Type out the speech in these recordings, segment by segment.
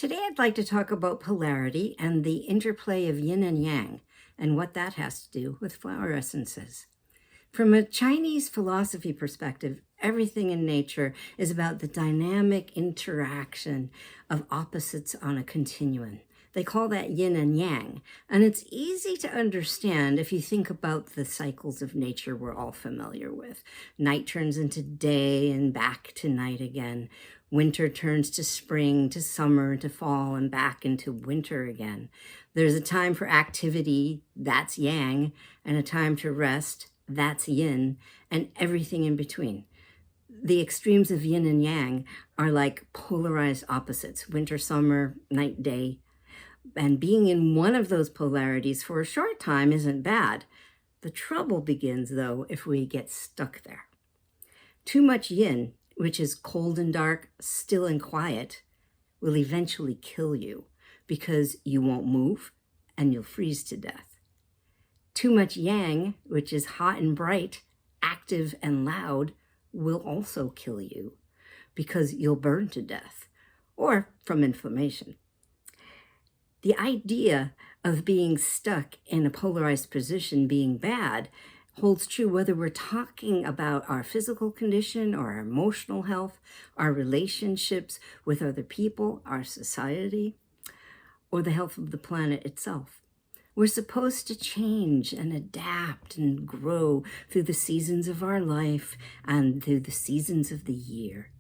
Today I'd like to talk about polarity and the interplay of yin and yang and what that has to do with flower essences. From a Chinese philosophy perspective, everything in nature is about the dynamic interaction of opposites on a continuum. They call that yin and yang, and it's easy to understand if you think about the cycles of nature we're all familiar with. Night turns into day and back to night again. Winter turns to spring, to summer, to fall, and back into winter again. There's a time for activity, that's yang, and a time to rest, that's yin, and everything in between. The extremes of yin and yang are like polarized opposites, winter, summer, night, day. And being in one of those polarities for a short time isn't bad. The trouble begins, though, if we get stuck there. Too much yin, which is cold and dark, still and quiet, will eventually kill you because you won't move and you'll freeze to death. Too much yang, which is hot and bright, active and loud, will also kill you because you'll burn to death or from inflammation. The idea of being stuck in a polarized position being bad holds true whether we're talking about our physical condition or our emotional health, our relationships with other people, our society, or the health of the planet itself. We're supposed to change and adapt and grow through the seasons of our life and through the seasons of the year.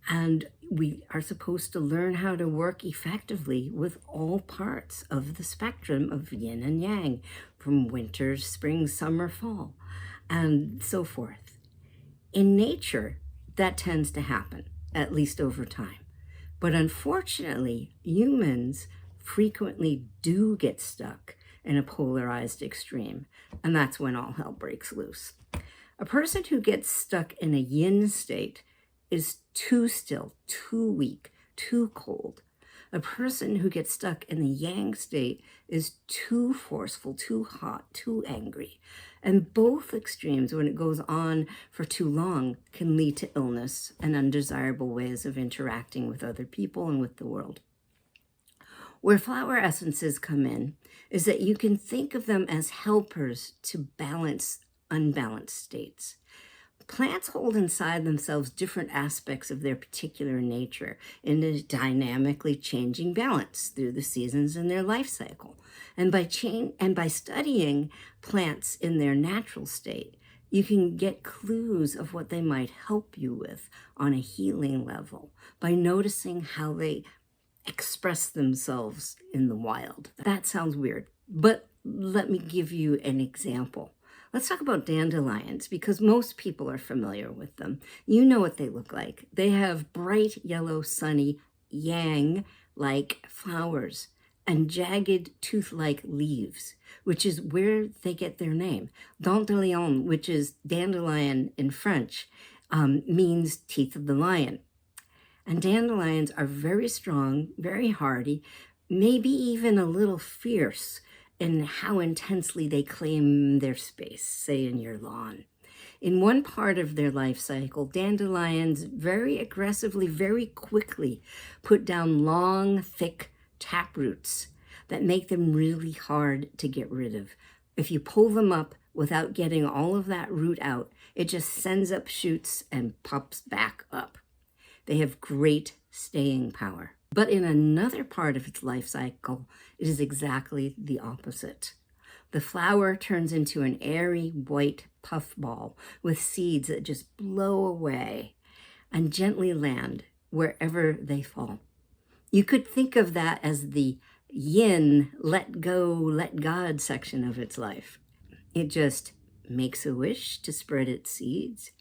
And we are supposed to learn how to work effectively with all parts of the spectrum of yin and yang, from winter, spring, summer, fall, and so forth. In nature, that tends to happen, at least over time. But unfortunately, humans frequently do get stuck in a polarized extreme, and that's when all hell breaks loose. A person who gets stuck in a yin state is too still, too weak, too cold. A person who gets stuck in the yang state is too forceful, too hot, too angry. And both extremes, when it goes on for too long, can lead to illness and undesirable ways of interacting with other people and with the world. Where flower essences come in is that you can think of them as helpers to balance unbalanced states. Plants hold inside themselves different aspects of their particular nature in a dynamically changing balance through the seasons in their life cycle. And by studying plants in their natural state, you can get clues of what they might help you with on a healing level by noticing how they express themselves in the wild. That sounds weird, but let me give you an example. Let's talk about dandelions because most people are familiar with them. You know what they look like. They have bright yellow, sunny, yang-like flowers and jagged tooth-like leaves, which is where they get their name. Dandelion, which is dandelion in French, means teeth of the lion. And dandelions are very strong, very hardy, maybe even a little fierce in how intensely they claim their space, say in your lawn. In one part of their life cycle, dandelions very aggressively, very quickly put down long, thick taproots that make them really hard to get rid of. If you pull them up without getting all of that root out, it just sends up shoots and pops back up. They have great staying power. But in another part of its life cycle, it is exactly the opposite. The flower turns into an airy white puffball with seeds that just blow away and gently land wherever they fall. You could think of that as the yin, let go, let God section of its life. It just makes a wish to spread its seeds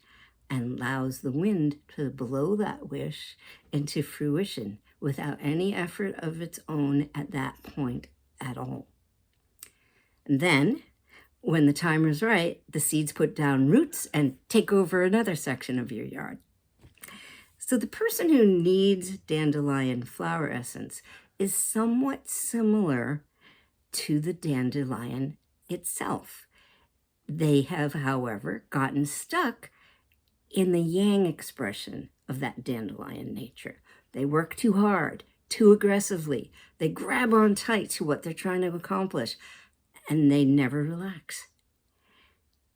and allows the wind to blow that wish into fruition without any effort of its own at that point at all. And then, when the time is right, the seeds put down roots and take over another section of your yard. So the person who needs dandelion flower essence is somewhat similar to the dandelion itself. They have, however, gotten stuck in the yang expression of that dandelion nature. They work too hard, too aggressively. They grab on tight to what they're trying to accomplish, and they never relax.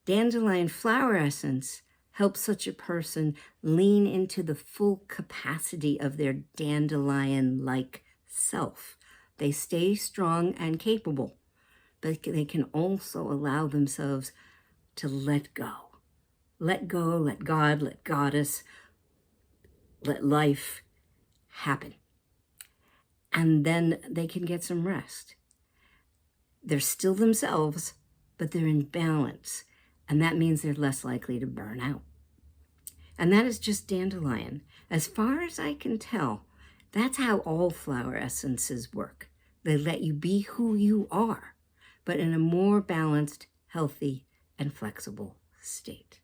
Dandelion flower essence helps such a person lean into the full capacity of their dandelion-like self. They stay strong and capable, but they can also allow themselves to let go. Let go, let God, let Goddess, let life happen. And then they can get some rest. They're still themselves, but they're in balance. And that means they're less likely to burn out. And that is just dandelion. As far as I can tell, that's how all flower essences work. They let you be who you are, but in a more balanced, healthy, and flexible state.